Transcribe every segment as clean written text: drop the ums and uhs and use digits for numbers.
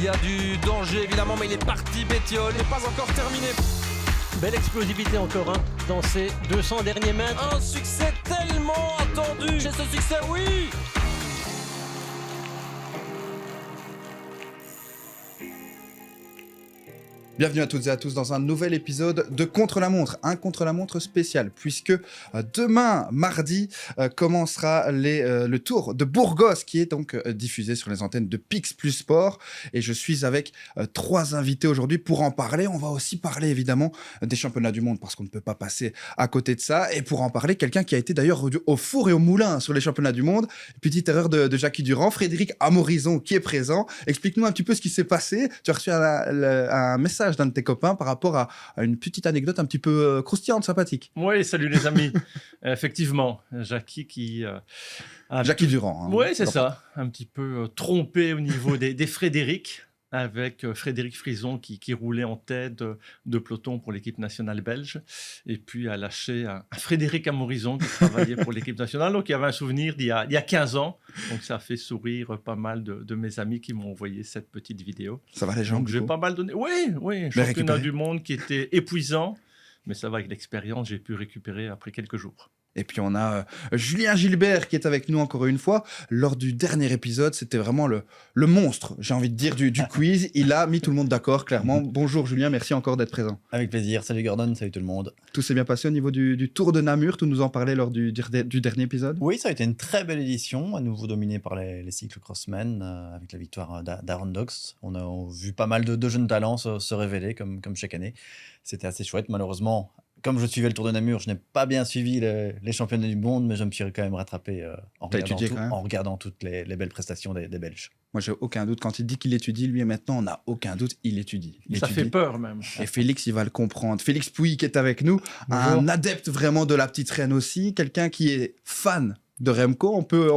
Il y a du danger évidemment, mais il est parti Bettiol, il n'est pas encore terminé. Belle explosivité encore dans ces 200 derniers mètres. Un succès tellement attendu. J'ai ce succès, oui. Bienvenue à toutes et à tous dans un nouvel épisode de Contre-la-montre, un Contre-la-montre spécial, puisque demain, mardi, commencera le Tour de Burgos, qui est donc diffusé sur les antennes de Pix Plus Sport. Et je suis avec trois invités aujourd'hui pour en parler. On va aussi parler évidemment des championnats du monde, parce qu'on ne peut pas passer à côté de ça. Et pour en parler, quelqu'un qui a été d'ailleurs au four et au moulin sur les championnats du monde. Petite erreur de Jackie Durand, Frédéric Amorizon qui est présent. Explique-nous un petit peu ce qui s'est passé. Tu as reçu un message d'un de tes copains par rapport à une petite anecdote un petit peu croustillante, sympathique. Oui, salut les amis. Effectivement, Jackie qui... Jackie Durand. Hein, oui, c'est ça. Un petit peu trompé au niveau des Frédéric, avec Frédéric Frison qui roulait en tête de peloton pour l'équipe nationale belge, et puis a lâché un Frédéric Amorizon qui travaillait pour l'équipe nationale, donc il y avait un souvenir il y a 15 ans, donc ça a fait sourire pas mal de mes amis qui m'ont envoyé cette petite vidéo. Ça va les gens? Donc j'ai pas mal donné. Oui, championnat du monde qui était épuisant, mais ça va, avec l'expérience, j'ai pu récupérer après quelques jours. Et puis on a Julien Gilbert qui est avec nous encore une fois. Lors du dernier épisode, c'était vraiment le monstre, j'ai envie de dire, du quiz. Il a mis tout le monde d'accord, clairement. Bonjour Julien, merci encore d'être présent. Avec plaisir, salut Gordon, salut tout le monde. Tout s'est bien passé au niveau du Tour de Namur, tu nous en parlais lors du dernier épisode? Oui, ça a été une très belle édition, à nouveau dominée par les cyclocrossmen, avec la victoire d'Aaron Dox. On a vu pas mal de jeunes talents se révéler, comme chaque année. C'était assez chouette, malheureusement. Comme je suivais le Tour de Namur, je n'ai pas bien suivi les championnats du monde, mais je me suis quand même rattrapé en regardant toutes les belles prestations des Belges. Moi, j'ai aucun doute. Quand il dit qu'il étudie, lui, et maintenant, on n'a aucun doute, il étudie. Ça fait peur, même. Et Félix, il va le comprendre. Félix Pouilly, qui est avec nous, un adepte vraiment de la petite reine aussi, quelqu'un qui est fan de Remco, on peut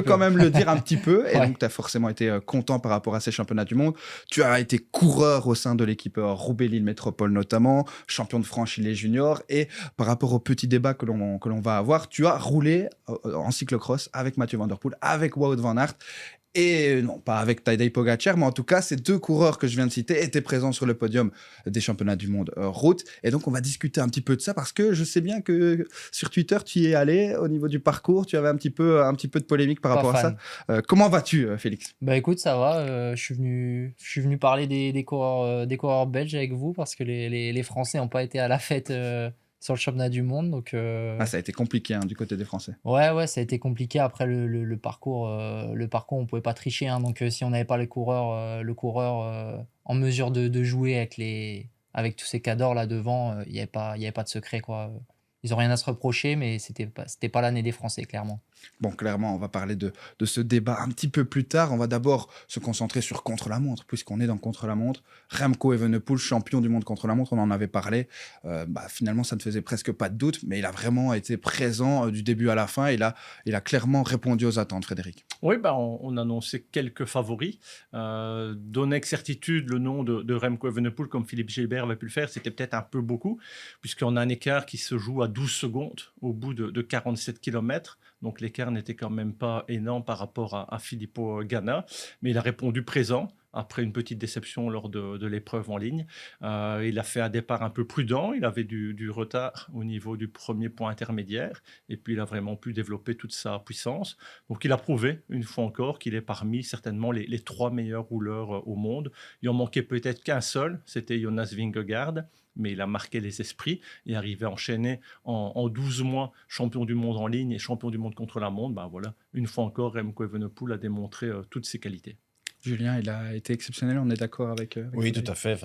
quand même le dire un petit peu. Et donc, tu as forcément été content par rapport à ces championnats du monde. Tu as été coureur au sein de l'équipe Roubaix-Lille Métropole notamment, champion de France chez les juniors. Et par rapport au petit débat que l'on va avoir, tu as roulé en cyclocross avec Mathieu Van Der Poel, avec Wout van Aert. Et non, pas avec Tadej Pogacar, mais en tout cas, ces deux coureurs que je viens de citer étaient présents sur le podium des championnats du monde route. Et donc, on va discuter un petit peu de ça parce que je sais bien que sur Twitter, tu y es allé au niveau du parcours. Tu avais un petit peu de polémique par rapport à ça. Comment vas-tu, Félix? Bah écoute, ça va. Je suis venu parler des coureurs belges avec vous parce que les Français n'ont pas été à la fête sur le championnat du monde. Donc, ça a été compliqué du côté des Français. Ouais, ça a été compliqué. Après, le parcours, on ne pouvait pas tricher. Donc, si on n'avait pas le coureur en mesure de jouer avec tous ces cadors là devant, il n'y avait pas de secret, quoi. Ils n'ont rien à se reprocher, mais c'était pas l'année des Français, clairement. Bon, clairement, on va parler de ce débat un petit peu plus tard. On va d'abord se concentrer sur contre-la-montre, puisqu'on est dans contre-la-montre. Remco Evenepoel, champion du monde contre-la-montre, on en avait parlé. Finalement, ça ne faisait presque pas de doute, mais il a vraiment été présent du début à la fin. Il a clairement répondu aux attentes, Frédéric. Oui, on annonçait quelques favoris. Donner avec certitude le nom de Remco Evenepoel, comme Philippe Gilbert avait pu le faire, c'était peut-être un peu beaucoup, puisqu'on a un écart qui se joue à 12 secondes au bout de 47 km. Donc l'écart n'était quand même pas énorme par rapport à Filippo Ganna, mais il a répondu présent après une petite déception lors de l'épreuve en ligne. Il a fait un départ un peu prudent, il avait du retard au niveau du premier point intermédiaire, et puis il a vraiment pu développer toute sa puissance. Donc il a prouvé une fois encore qu'il est parmi certainement les 3 meilleurs rouleurs au monde. Il en manquait peut-être qu'un seul, c'était Jonas Vingegaard, mais il a marqué les esprits et arrivé à enchaîner en 12 mois champion du monde en ligne et champion du monde contre la montre. Voilà, une fois encore, Remco Evenepoel a démontré toutes ses qualités. Julien, il a été exceptionnel, on est d'accord avec oui, tout à fait.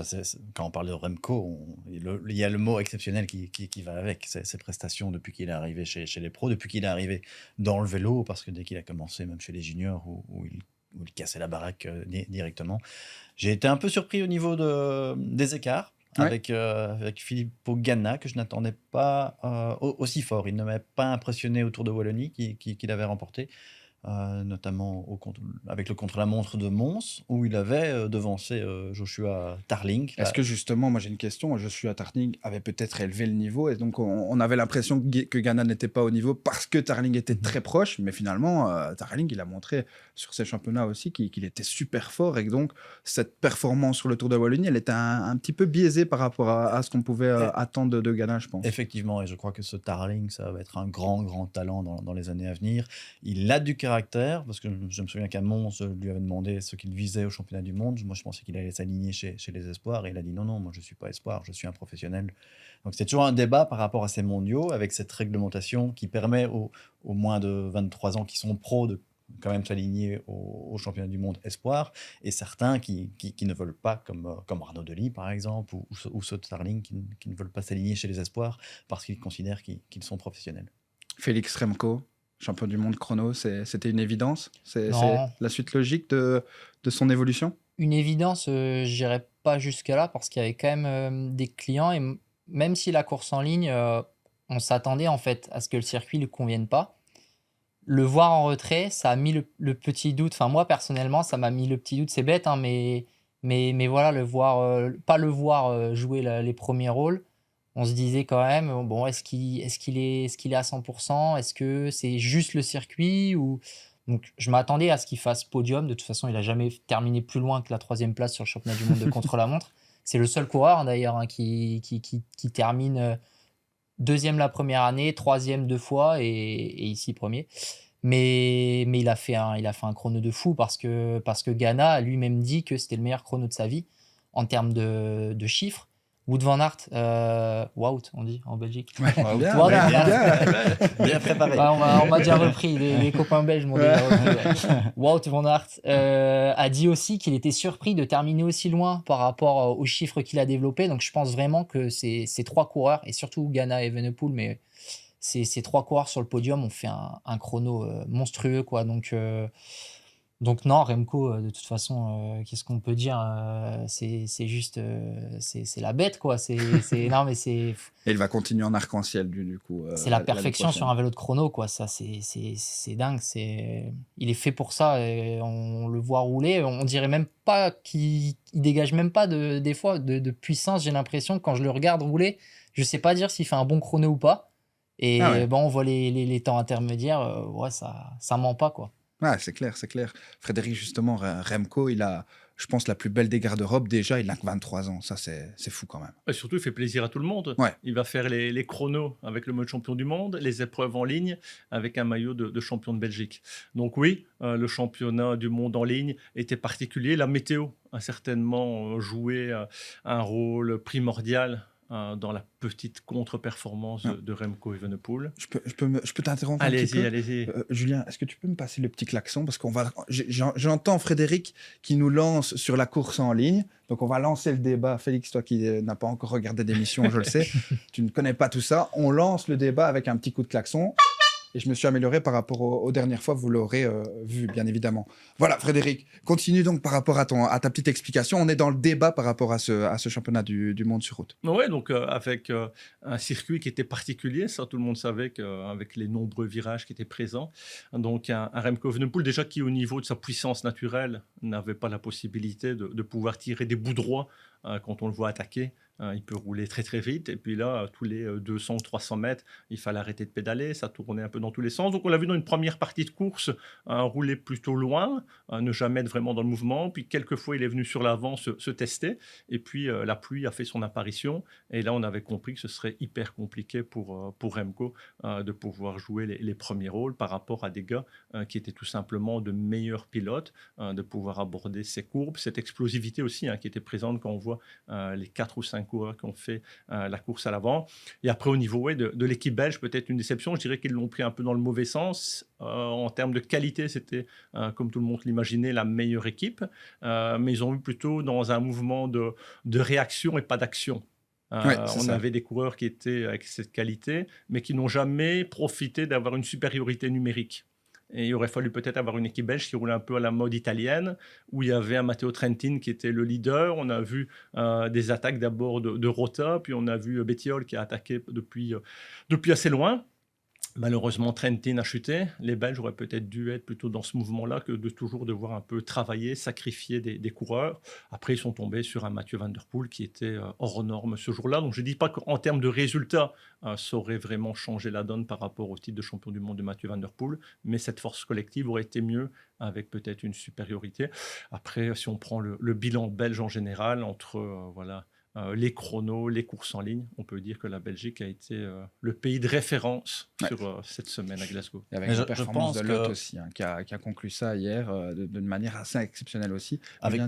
Quand on parle de Remco, il y a le mot exceptionnel qui va avec ses prestations depuis qu'il est arrivé chez les pros, depuis qu'il est arrivé dans le vélo, parce que dès qu'il a commencé, même chez les juniors, où il cassait la baraque directement. J'ai été un peu surpris au niveau des écarts. Ouais. Avec Filippo Ganna, que je n'attendais pas aussi fort. Il ne m'avait pas impressionné au Tour de Wallonie qu'il avait remporté. notamment avec le contre-la-montre de Mons, où il avait devancé Joshua Tarling. Est-ce que justement, moi j'ai une question, Joshua Tarling avait peut-être élevé le niveau, et donc on avait l'impression que Ganna n'était pas au niveau parce que Tarling était très proche, mais finalement, Tarling, il a montré sur ces championnats aussi qu'il était super fort, et donc cette performance sur le Tour de Wallonie, elle était un petit peu biaisée par rapport à ce qu'on pouvait attendre de Ganna, je pense. Effectivement, et je crois que ce Tarling, ça va être un grand talent dans les années à venir. Il a du caractère, parce que je me souviens qu'à Mons, je lui avais demandé ce qu'il visait au championnat du monde. Moi, je pensais qu'il allait s'aligner chez les espoirs, et il a dit non, moi je ne suis pas espoir, je suis un professionnel. Donc c'est toujours un débat par rapport à ces mondiaux, avec cette réglementation qui permet aux moins de 23 ans qui sont pros de quand même s'aligner au championnat du monde espoir, et certains qui ne veulent pas, comme Arnaud Delis par exemple, ou ceux de Tarling qui ne veulent pas s'aligner chez les espoirs parce qu'ils considèrent qu'ils sont professionnels. Félix Remco, champion du monde chrono, c'était une évidence? C'est Non. la suite logique de son évolution? Une évidence, je n'irais pas jusque-là parce qu'il y avait quand même des clients, et même si la course en ligne, on s'attendait en fait à ce que le circuit ne lui convienne pas. Le voir en retrait, ça a mis le petit doute. Enfin, moi personnellement, ça m'a mis le petit doute. C'est bête, hein, mais voilà, pas le voir jouer les premiers rôles. On se disait quand même, bon, est-ce qu'il est à 100%? Est-ce que c'est juste le circuit ou... Donc, je m'attendais à ce qu'il fasse podium. De toute façon, il n'a jamais terminé plus loin que la 3e place sur le championnat du monde de contre-la-montre. C'est le seul coureur, d'ailleurs, hein, qui termine 2e la première année, 3e 2 fois et ici 1er. Mais il a fait un chrono de fou parce que Ganna a lui-même dit que c'était le meilleur chrono de sa vie en termes de chiffres. Wout van Aert, Wout, on dit en Belgique. Ouais, Bien préparé. On m'a déjà repris, les copains belges m'ont déjà repris. Ouais. Wout van Aert a dit aussi qu'il était surpris de terminer aussi loin par rapport aux chiffres qu'il a développés. Donc je pense vraiment que ces 3 coureurs, et surtout Ganna et Evenepoel, mais ces 3 coureurs sur le podium ont fait un chrono monstrueux, quoi. Donc non, Remco, de toute façon, qu'est-ce qu'on peut dire, c'est juste, c'est la bête, quoi. Non, mais c'est... Et il va continuer en arc-en-ciel, du coup. C'est la perfection sur un vélo de chrono, quoi. Ça, c'est dingue. Il est fait pour ça. Et on le voit rouler. On dirait même pas qu'il dégage même pas des fois de puissance. J'ai l'impression que quand je le regarde rouler, je sais pas dire s'il fait un bon chrono ou pas. Et on voit les temps intermédiaires. Ouais, ça ment pas, quoi. Ouais, c'est clair. Frédéric, justement, Remco, il a, je pense, la plus belle des garde-robes. Déjà, il n'a que 23 ans. Ça, c'est fou quand même. Et surtout, il fait plaisir à tout le monde. Ouais. Il va faire les chronos avec le mode champion du monde, les épreuves en ligne avec un maillot de champion de Belgique. Donc oui, le championnat du monde en ligne était particulier. La météo a certainement joué un rôle primordial dans la petite contre-performance de Remco Evenepoel. Je peux t'interrompre un petit peu? Allez-y. Julien, est-ce que tu peux me passer le petit klaxon? Parce j'entends Frédéric qui nous lance sur la course en ligne. Donc, on va lancer le débat. Félix, toi qui n'as pas encore regardé d'émission, je le sais, tu ne connais pas tout ça. On lance le débat avec un petit coup de klaxon. Et je me suis amélioré par rapport aux dernières fois, vous l'aurez vu, bien évidemment. Voilà, Frédéric, continue donc par rapport à ta petite explication. On est dans le débat par rapport à ce championnat du monde sur route. Oui, donc avec un circuit qui était particulier, ça tout le monde savait qu'avec les nombreux virages qui étaient présents. Donc un Remco Evenepoel, déjà qui au niveau de sa puissance naturelle n'avait pas la possibilité de pouvoir tirer des bouts droits quand on le voit attaquer. Il peut rouler très très vite, et puis là, tous les 200 ou 300 mètres, il fallait arrêter de pédaler, ça tournait un peu dans tous les sens. Donc on l'a vu dans une première partie de course, rouler plutôt loin, ne jamais être vraiment dans le mouvement, puis quelques fois il est venu sur l'avant se tester, et puis la pluie a fait son apparition, et là on avait compris que ce serait hyper compliqué pour Remco de pouvoir jouer les premiers rôles par rapport à des gars qui étaient tout simplement de meilleurs pilotes, de pouvoir aborder ces courbes, cette explosivité aussi qui était présente quand on voit les 4 ou 5 coureurs qui ont fait la course à l'avant. Et après, au niveau de l'équipe belge, peut-être une déception. Je dirais qu'ils l'ont pris un peu dans le mauvais sens. En termes de qualité, c'était, comme tout le monde l'imaginait, la meilleure équipe. Mais ils ont eu plutôt dans un mouvement de réaction et pas d'action. On avait des coureurs qui étaient avec cette qualité, mais qui n'ont jamais profité d'avoir une supériorité numérique. Et il aurait fallu peut-être avoir une équipe belge qui roulait un peu à la mode italienne, où il y avait un Matteo Trentin qui était le leader. On a vu des attaques d'abord de Rota, puis on a vu Bettiol qui a attaqué depuis assez loin. Malheureusement, Trentin a chuté. Les Belges auraient peut-être dû être plutôt dans ce mouvement-là que de toujours devoir un peu travailler, sacrifier des coureurs. Après, ils sont tombés sur un Mathieu Van Der Poel qui était hors norme ce jour-là. Donc, je ne dis pas qu'en termes de résultats, ça aurait vraiment changé la donne par rapport au titre de champion du monde de Mathieu Van Der Poel, mais cette force collective aurait été mieux avec peut-être une supériorité. Après, si on prend le bilan belge en général, entre les chronos, les courses en ligne, on peut dire que la Belgique a été le pays de référence sur cette semaine à Glasgow. Et avec la performance de Lot aussi, qui a conclu ça hier d'une manière assez exceptionnelle aussi. Avec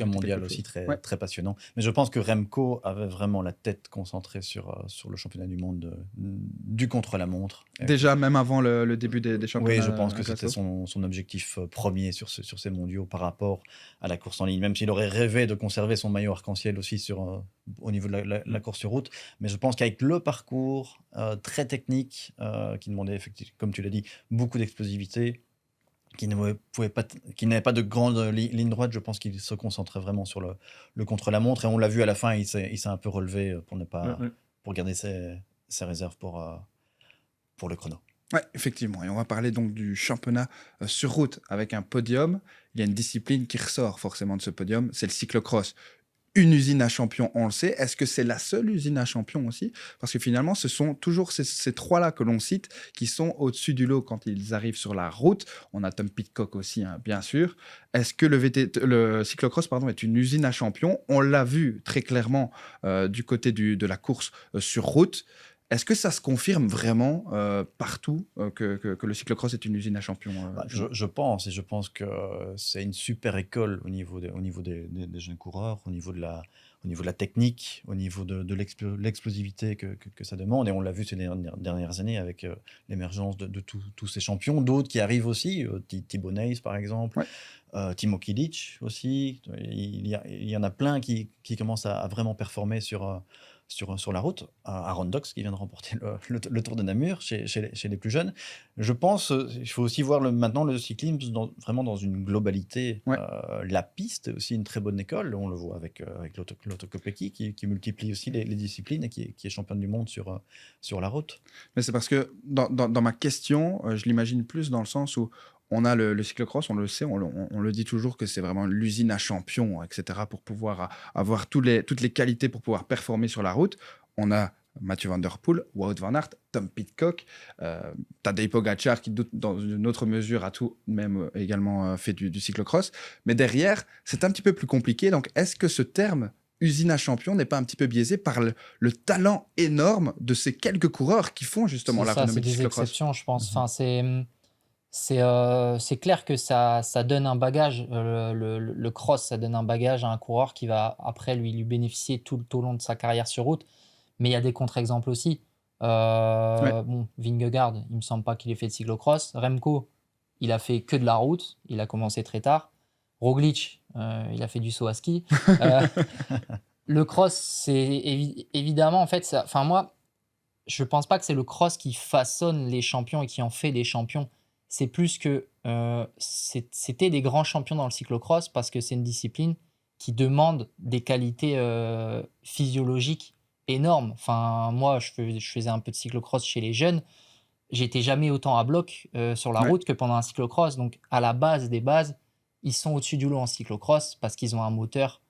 un mondial aussi très passionnant. Mais je pense que Remco avait vraiment la tête concentrée sur le championnat du monde du contre-la-montre. Déjà, même avant le début des championnats. Oui, je pense que c'était son objectif premier sur ces mondiaux par rapport à la course en ligne. Même s'il aurait rêvé de conserver son maillot arc-en-ciel aussi au niveau de la course sur route. Mais je pense qu'avec le parcours très technique, qui demandait effectivement, comme tu l'as dit, beaucoup d'explosivité, qui n'avait pas de grande ligne droite, je pense qu'il se concentrait vraiment sur le contre-la-montre. Et on l'a vu à la fin, il s'est un peu relevé pour garder ses réserves pour le chrono. Oui, effectivement. Et on va parler donc du championnat sur route avec un podium. Il y a une discipline qui ressort forcément de ce podium, c'est le cyclocross. Une usine à champions, on le sait. Est-ce que c'est la seule usine à champions aussi? Parce que finalement, ce sont toujours ces trois-là que l'on cite qui sont au-dessus du lot quand ils arrivent sur la route. On a Tom Pidcock aussi, hein, bien sûr. Est-ce que le cyclocross est une usine à champions? On l'a vu très clairement du côté de la course sur route. Est-ce que ça se confirme vraiment partout que le cyclocross est une usine à champions je pense que c'est une super école au niveau des jeunes coureurs, au niveau de la technique, au niveau de l'explosivité que ça demande. Et on l'a vu ces dernières années avec l'émergence de tous ces champions. D'autres qui arrivent aussi, Thibaut Nys par exemple, Timo Kilic aussi. Il y en a plein qui commencent à vraiment performer sur la route. Aaron Dox qui vient de remporter le Tour de Namur chez les plus jeunes. Je pense il faut aussi voir maintenant le cyclisme vraiment dans une globalité. La piste est aussi une très bonne école. On le voit avec Lotto Kopecky qui multiplie aussi les disciplines et qui est championne du monde sur la route. Mais c'est parce que dans ma question, je l'imagine plus dans le sens où on a le cyclocross, on le sait, on le dit toujours que c'est vraiment l'usine à champions, etc., pour pouvoir avoir toutes les qualités pour pouvoir performer sur la route. On a Mathieu Van Der Poel, Wout van Aert, Tom Pidcock, Tadej Pogacar qui, dans une autre mesure, a tout de même également fait du cyclocross. Mais derrière, c'est un petit peu plus compliqué. Donc, est-ce que ce terme usine à champions n'est pas un petit peu biaisé par le talent énorme de ces quelques coureurs qui font justement la renommée du cyclocross? C'est des exceptions, je pense. Enfin, c'est clair que ça donne un bagage, le cross, ça donne un bagage à un coureur qui va après lui bénéficier tout au long de sa carrière sur route. Mais il y a des contre-exemples aussi. Bon, Vingegaard, il ne me semble pas qu'il ait fait de cyclocross. Remco, il a fait que de la route. Il a commencé très tard. Roglic, il a fait du saut à ski. Le cross, c'est évidemment, en fait, moi, je ne pense pas que c'est le cross qui façonne les champions et qui en fait des champions. C'est plus que c'était des grands champions dans le cyclocross parce que c'est une discipline qui demande des qualités physiologiques énormes. Enfin, moi, je faisais un peu de cyclocross chez les jeunes. J'étais jamais autant à bloc sur la route que pendant un cyclocross. Donc, à la base des bases, ils sont au-dessus du lot en cyclocross parce qu'ils ont un moteur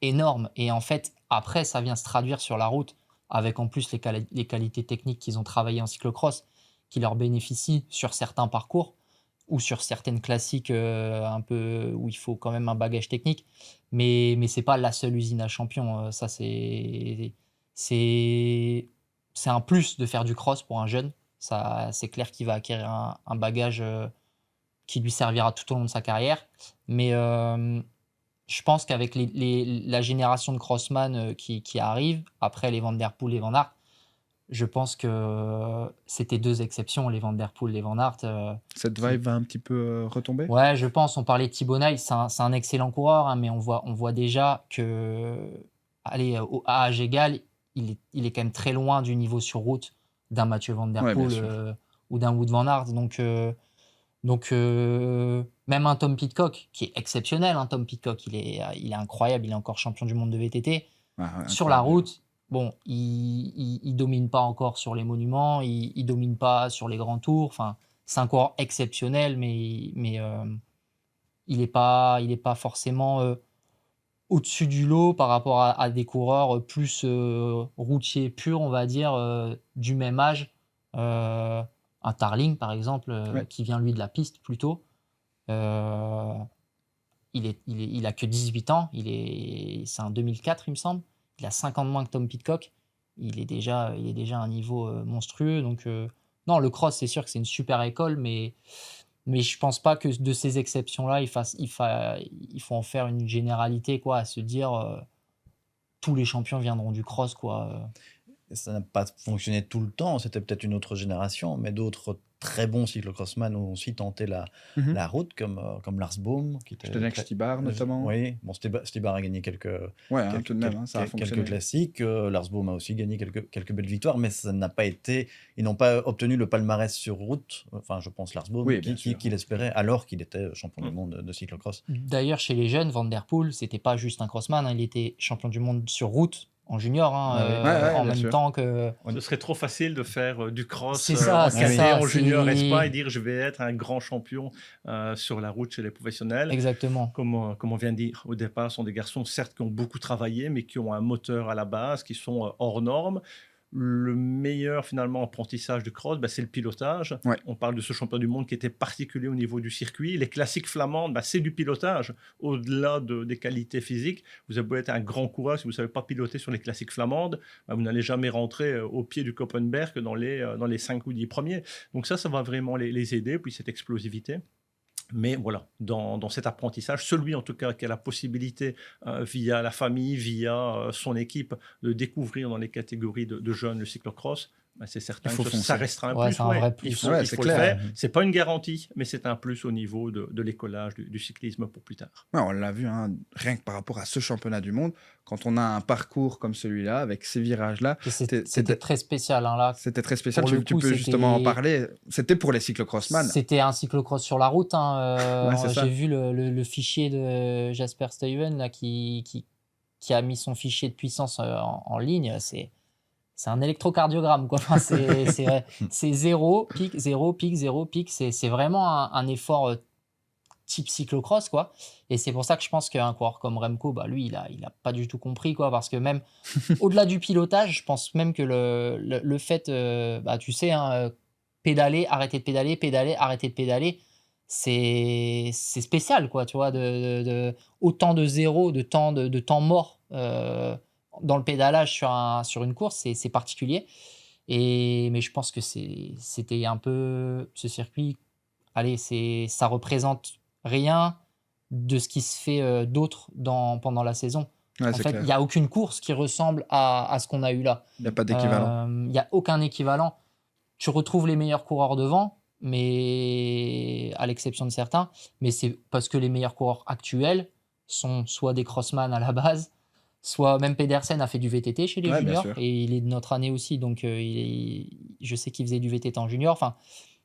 énorme. Et en fait, après, ça vient se traduire sur la route avec en plus les qualités techniques qu'ils ont travaillées en cyclocross qui leur bénéficient sur certains parcours ou sur certaines classiques un peu où il faut quand même un bagage technique. Mais c'est pas la seule usine à champions. Ça, c'est un plus de faire du cross pour un jeune. Ça, c'est clair qu'il va acquérir un bagage qui lui servira tout au long de sa carrière. Mais je pense qu'avec la génération de crossman qui arrive, après les Van Der Poel et Van Aert, je pense que c'était deux exceptions, les Van Der Poel et les Van Aert. Cette vibe va un petit peu retomber? Ouais, je pense. On parlait de Thibaut Nys, c'est un excellent coureur, hein, mais on voit déjà que, à âge égal, il est quand même très loin du niveau sur route d'un Mathieu Van Der Poel ou d'un Wout van Aert. Donc même un Tom Pidcock, qui est exceptionnel, Tom Pidcock, il est incroyable, il est encore champion du monde de VTT. Sur la route, bon, il domine pas encore sur les monuments, il domine pas sur les grands tours. Enfin, c'est un coureur exceptionnel, mais il est pas forcément au-dessus du lot par rapport à des coureurs plus routiers purs, on va dire, du même âge. Un Tarling, par exemple, qui vient lui de la piste plutôt. Il a que 18 ans, c'est un 2004, il me semble. Il a 5 ans de moins que Tom Pidcock. Il est déjà à un niveau monstrueux. Donc, non, le cross, c'est sûr que c'est une super école, mais je pense pas que de ces exceptions-là, il faut en faire une généralité, quoi, à se dire tous les champions viendront du cross, quoi. Et ça n'a pas fonctionné tout le temps, c'était peut-être une autre génération, mais d'autres très bons cyclocrossman ont aussi tenté la route, comme Lars Boom. Zdeněk Stybar, notamment. Oui, bon, Stybar a gagné quelques tout de même, ça a fonctionné. Quelques classiques. Lars Boom a aussi gagné quelques belles victoires, mais ça n'a pas été. Ils n'ont pas obtenu le palmarès sur route. Enfin, je pense Lars Boom, qui l'espérait, alors qu'il était champion du monde de cyclocross. D'ailleurs, chez les jeunes, Van Der Poel, c'était pas juste un crossman, hein, il était champion du monde sur route. En junior, en même temps que... Ce serait trop facile de faire du cross en junior, n'est-ce pas, et dire je vais être un grand champion sur la route chez les professionnels. Exactement. Comme on vient de dire au départ, ce sont des garçons certes qui ont beaucoup travaillé, mais qui ont un moteur à la base, qui sont hors normes. Le meilleur finalement apprentissage de cross, c'est le pilotage. On parle de ce champion du monde qui était particulier au niveau du circuit. Les classiques flamandes, c'est du pilotage. Au-delà des qualités physiques, vous avez beau être un grand coureur, si vous ne savez pas piloter sur les classiques flamandes, vous n'allez jamais rentrer au pied du Koppenberg dans les 5 ou 10 premiers. Donc ça va vraiment les aider, puis cette explosivité. Mais voilà, dans cet apprentissage, celui en tout cas qui a la possibilité, via la famille, via son équipe, de découvrir dans les catégories de jeunes le cyclocross, c'est certain que ça restera un plus. C'est un vrai plus. Il faut le faire. C'est pas une garantie, mais c'est un plus au niveau de l'écolage du cyclisme pour plus tard. Ouais, on l'a vu, rien que par rapport à ce championnat du monde, quand on a un parcours comme celui-là, avec ces virages-là... C'était très spécial. Là. C'était très spécial, tu peux justement en parler. C'était pour les cyclocrossman. C'était un cyclocross sur la route. J'ai vu le fichier de Jasper Stuyven là, qui a mis son fichier de puissance en ligne. C'est un électrocardiogramme, quoi. Enfin, c'est 0, pic, 0, pic, 0, pic. C'est vraiment un effort type cyclocross, quoi. Et c'est pour ça que je pense qu'un coureur comme Remco, lui, il a pas du tout compris, quoi. Parce que même au-delà du pilotage, je pense même que le fait, tu sais, pédaler, arrêter de pédaler, pédaler, arrêter de pédaler, c'est spécial, quoi. Tu vois, autant de zéro, de temps mort. Dans le pédalage sur une course, c'est particulier. Mais je pense que c'était un peu ce circuit. Allez, ça représente rien de ce qui se fait d'autre pendant la saison. Ouais, en fait, il n'y a aucune course qui ressemble à ce qu'on a eu là. Il n'y a pas d'équivalent. Il n'y a aucun équivalent. Tu retrouves les meilleurs coureurs devant, mais à l'exception de certains. Mais c'est parce que les meilleurs coureurs actuels sont soit des crossman à la base, soit même Pedersen a fait du VTT chez les juniors, et il est de notre année aussi, donc je sais qu'il faisait du VTT en junior. Enfin,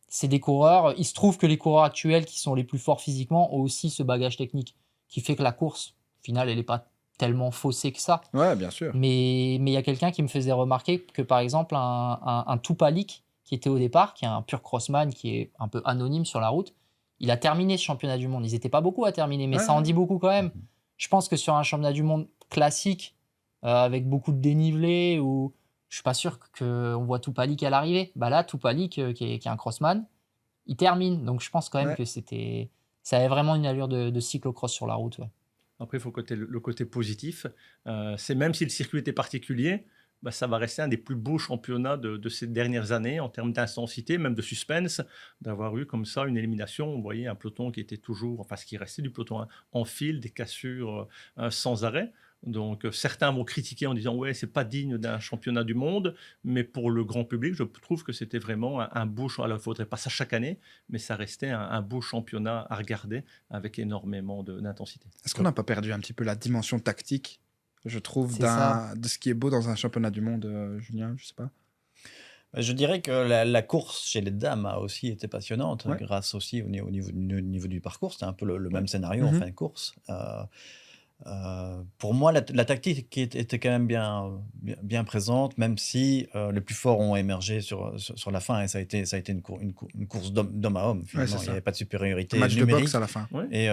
c'est des coureurs. Il se trouve que les coureurs actuels qui sont les plus forts physiquement ont aussi ce bagage technique qui fait que la course, au final, elle n'est pas tellement faussée que ça. Ouais, bien sûr. Mais il y a quelqu'un qui me faisait remarquer que, par exemple, un Tupalik qui était au départ, qui est un pur crossman, qui est un peu anonyme sur la route, il a terminé ce championnat du monde. Ils n'étaient pas beaucoup à terminer, mais ça en dit beaucoup quand même. Je pense que sur un championnat du monde classique, avec beaucoup de dénivelé, où je suis pas sûr qu'on voit Tupalik à l'arrivée. Là, Tupalik, qui est un crossman, il termine. Donc je pense quand même que ça avait vraiment une allure de cyclocross sur la route. Ouais. Après, il faut le côté positif. C'est même si le circuit était particulier, ça va rester un des plus beaux championnats de ces dernières années en termes d'intensité, même de suspense, d'avoir eu comme ça une élimination. Vous voyez un peloton qui était toujours, ce qui restait du peloton en fil, des cassures sans arrêt. Donc certains vont critiquer en disant ouais, c'est pas digne d'un championnat du monde, mais pour le grand public, je trouve que c'était vraiment un beau championnat. Alors il faudrait pas ça chaque année, mais ça restait un beau championnat à regarder avec énormément d'intensité. Est-ce qu'on n'a pas perdu un petit peu la dimension tactique, je trouve, de ce qui est beau dans un championnat du monde, Julien, je sais pas. Je dirais que la course chez les dames a aussi été passionnante, grâce aussi au niveau du parcours. C'était un peu le même scénario en fin de course. Pour moi, la tactique qui était quand même bien présente, même si les plus forts ont émergé sur la fin, et ça a été une course d'homme à homme, Ouais, finalement. c'est Il n'y ça. avait pas de supériorité Un match de numérique. boxe à la fin. Ouais. Et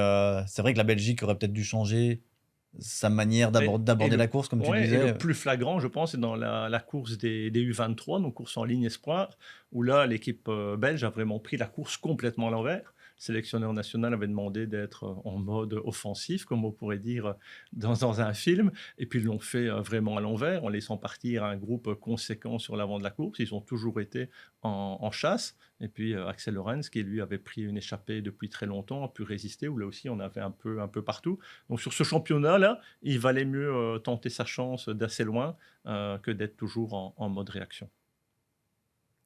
c'est vrai que la Belgique aurait peut-être dû changer sa manière d'aborder la course, comme tu Ouais, et disais. le plus flagrant, je pense, c'est dans la course des U23, donc course en ligne espoir, où là, l'équipe belge a vraiment pris la course complètement à l'envers. Le sélectionneur national avait demandé d'être en mode offensif, comme on pourrait dire dans un film, et puis ils l'ont fait vraiment à l'envers, en laissant partir un groupe conséquent sur l'avant de la course. Ils ont toujours été en chasse, et puis Axel Lorenz, qui lui avait pris une échappée depuis très longtemps, a pu résister, où là aussi on avait un peu partout. Donc sur ce championnat-là, il valait mieux tenter sa chance d'assez loin que d'être toujours en mode réaction.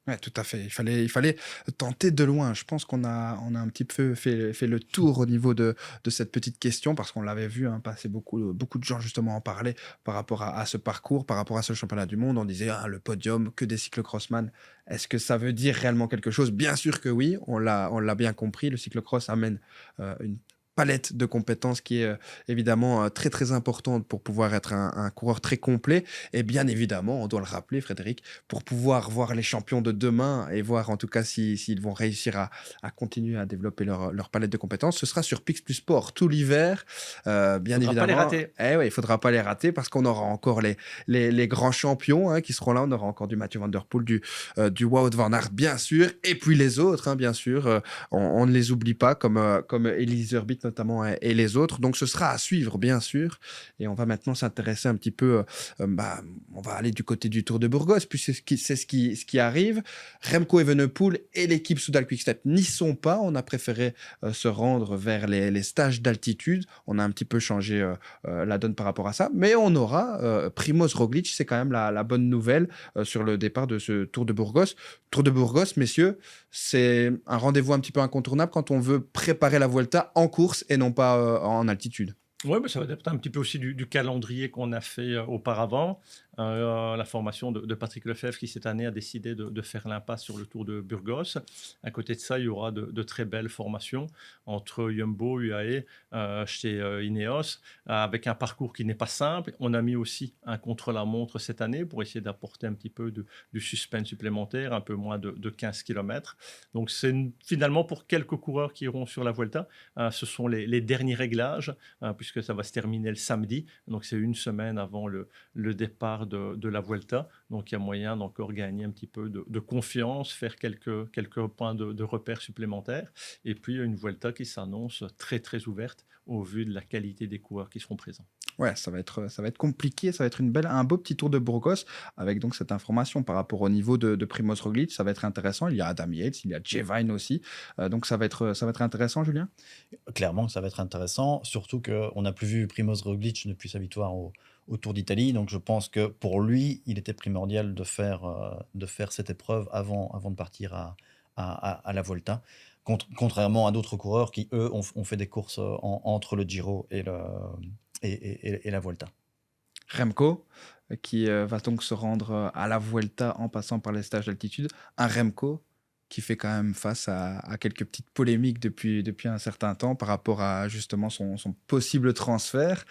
Ouais, tout à fait. Il fallait tenter de loin. Je pense qu'on a un petit peu fait le tour au niveau de cette petite question parce qu'on l'avait vu passer beaucoup de gens justement en parler par rapport à ce parcours, par rapport à ce championnat du monde. On disait le podium, que des cyclocrossman. Est-ce que ça veut dire réellement quelque chose? Bien sûr que oui, on l'a bien compris. Le cyclocross amène une palette de compétences qui est évidemment très très importante pour pouvoir être un coureur très complet et bien évidemment on doit le rappeler Frédéric pour pouvoir voir les champions de demain et voir en tout cas s'ils vont réussir à continuer à développer leur palette de compétences, ce sera sur Pix Plus Sport tout l'hiver bien Faudra pas les évidemment. rater. Ouais, il faudra pas les rater parce qu'on aura encore les grands champions qui seront là. On aura encore du Mathieu Van Der Poel, du Wout van Aert bien sûr, et puis les autres bien sûr, on ne les oublie pas comme Elise Herbit notamment et les autres. Donc ce sera à suivre bien sûr. Et on va maintenant s'intéresser un petit peu. On va aller du côté du Tour de Burgos puisque c'est ce qui arrive. Remco Evenepoel et l'équipe Soudal Quick-Step n'y sont pas. On a préféré se rendre vers les stages d'altitude. On a un petit peu changé la donne par rapport à ça. Mais on aura Primoz Roglic. C'est quand même la bonne nouvelle sur le départ de ce Tour de Burgos. Tour de Burgos, messieurs, c'est un rendez-vous un petit peu incontournable quand on veut préparer la Vuelta en course et non pas en altitude. Oui, mais ça va dépendre un petit peu aussi du calendrier qu'on a fait auparavant. La formation de Patrick Lefebvre qui cette année a décidé de faire l'impasse sur le Tour de Burgos. À côté de ça, il y aura de très belles formations entre Jumbo, UAE, chez Ineos, avec un parcours qui n'est pas simple. On a mis aussi un contre-la-montre cette année pour essayer d'apporter un petit peu du suspense supplémentaire, un peu moins de 15 km. Donc c'est finalement pour quelques coureurs qui iront sur la Vuelta, ce sont les derniers réglages, puisque ça va se terminer le samedi. Donc c'est une semaine avant le départ de la Vuelta, donc il y a moyen d'encore gagner un petit peu de confiance, faire quelques points de repères supplémentaires, et puis une Vuelta qui s'annonce très très ouverte au vu de la qualité des coureurs qui seront présents. Ouais, ça va être compliqué, ça va être un beau petit Tour de Burgos avec donc cette information par rapport au niveau de Primoz Roglic, ça va être intéressant. Il y a Adam Yates, il y a Jay Vine aussi, donc ça va être intéressant, Julien. Clairement, ça va être intéressant, surtout qu'on n'a plus vu Primoz Roglic depuis sa victoire au Tour d'Italie. Donc je pense que pour lui, il était primordial de faire cette épreuve avant de partir à la Vuelta. Contrairement à d'autres coureurs qui, eux, ont fait des courses entre le Giro et la Vuelta. Remco, qui va donc se rendre à la Vuelta en passant par les stages d'altitude. Un Remco qui fait quand même face à quelques petites polémiques depuis un certain temps par rapport à justement son possible transfert.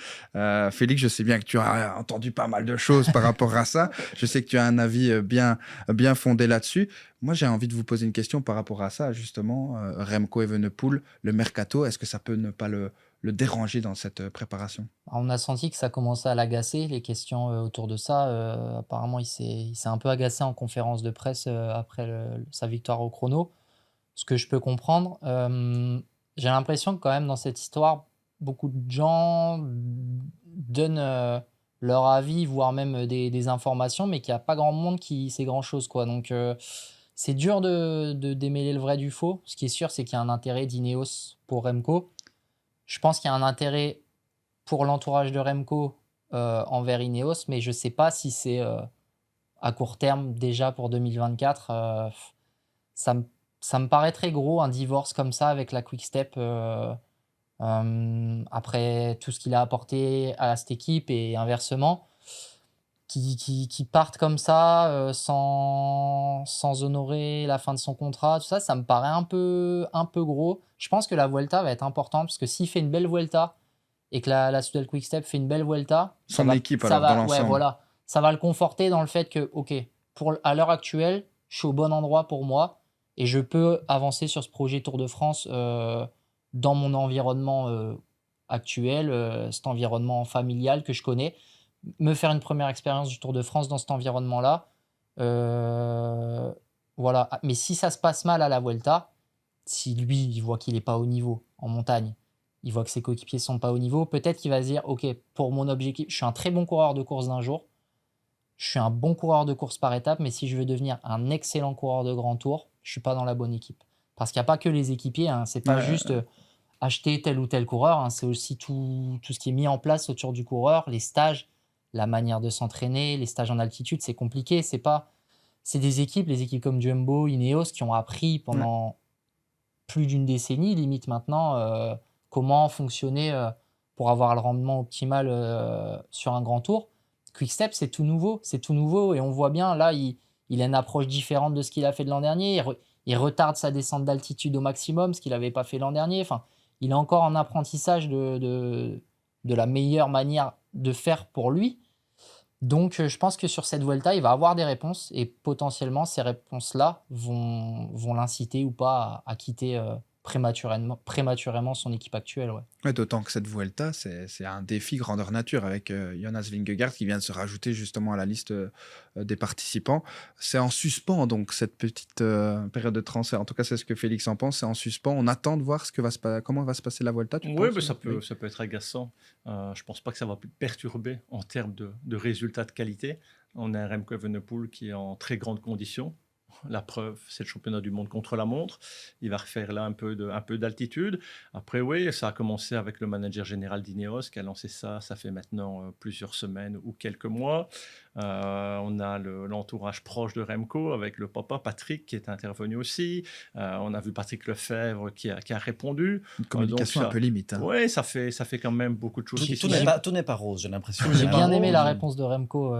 Félix, je sais bien que tu as entendu pas mal de choses par rapport à ça. Je sais que tu as un avis bien fondé là-dessus. Moi, j'ai envie de vous poser une question par rapport à ça, justement. Remco Evenepoel, le mercato, est-ce que ça peut ne pas le déranger dans cette préparation? On a senti que ça commençait à l'agacer, les questions autour de ça. Apparemment, il s'est un peu agacé en conférence de presse après sa victoire au chrono, ce que je peux comprendre. J'ai l'impression que quand même dans cette histoire, beaucoup de gens donnent leur avis, voire même des informations, mais qu'il n'y a pas grand monde qui sait grand-chose, quoi. Donc c'est dur de démêler le vrai du faux. Ce qui est sûr, c'est qu'il y a un intérêt d'Ineos pour Remco. Je pense qu'il y a un intérêt pour l'entourage de Remco envers Ineos, mais je ne sais pas si c'est à court terme déjà pour 2024. Ça me paraît très gros, un divorce comme ça avec la Quick-Step après tout ce qu'il a apporté à cette équipe et inversement. Qui partent comme ça sans honorer la fin de son contrat, tout ça, ça me paraît un peu gros. Je pense que la Vuelta va être importante parce que s'il fait une belle Vuelta et que la Soudal Quick-Step fait une belle Vuelta, Son équipe, ça alors, dans va, l'ensemble. voilà, ça va le conforter dans le fait que, ok, à l'heure actuelle, je suis au bon endroit pour moi et je peux avancer sur ce projet Tour de France dans mon environnement actuel, cet environnement familial que je connais, me faire une première expérience du Tour de France dans cet environnement-là. Voilà. Mais si ça se passe mal à la Vuelta, si lui, il voit qu'il n'est pas au niveau en montagne, il voit que ses coéquipiers ne sont pas au niveau, peut-être qu'il va se dire, ok, pour mon objectif, je suis un très bon coureur de course d'un jour, je suis un bon coureur de course par étape, mais si je veux devenir un excellent coureur de grand tour, je ne suis pas dans la bonne équipe. Parce qu'il n'y a pas que les équipiers, hein, c'est pas juste acheter tel ou tel coureur, hein, c'est aussi tout ce qui est mis en place autour du coureur, les stages, la manière de s'entraîner, les stages en altitude, c'est compliqué. C'est des équipes, les équipes comme Jumbo, Ineos, qui ont appris pendant plus d'une décennie, limite maintenant, comment fonctionner pour avoir le rendement optimal sur un grand tour. Quick-Step, c'est tout nouveau et on voit bien, là, il a une approche différente de ce qu'il a fait de l'an dernier. Il retarde sa descente d'altitude au maximum, ce qu'il n'avait pas fait l'an dernier. Enfin, il est encore en apprentissage de la meilleure manière de faire pour lui. Donc, je pense que sur cette Vuelta, il va avoir des réponses et potentiellement, ces réponses-là vont l'inciter ou pas à quitter prématurément son équipe actuelle. Ouais, d'autant que cette Vuelta, c'est un défi grandeur nature avec Jonas Vingegaard qui vient de se rajouter justement à la liste des participants. C'est en suspens, donc, cette petite période de transfert. En tout cas, c'est ce que Félix en pense. C'est en suspens. On attend de voir comment va se passer la Vuelta. Oui, mais ça peut être agaçant. Je ne pense pas que ça va perturber en termes de résultats de qualité. On a un Remco Evenepoel qui est en très grande condition. La preuve, c'est le championnat du monde contre la montre. Il va refaire là un peu d'altitude. Après, oui, ça a commencé avec le manager général d'Ineos qui a lancé ça. Ça fait maintenant plusieurs semaines ou quelques mois. On a l'entourage proche de Remco avec le papa Patrick qui est intervenu aussi. On a vu Patrick Lefebvre qui a répondu. Une communication un peu limite. Hein. Oui, ça fait quand même beaucoup de choses. Tout n'est pas rose, j'ai l'impression. J'ai bien aimé la réponse de Remco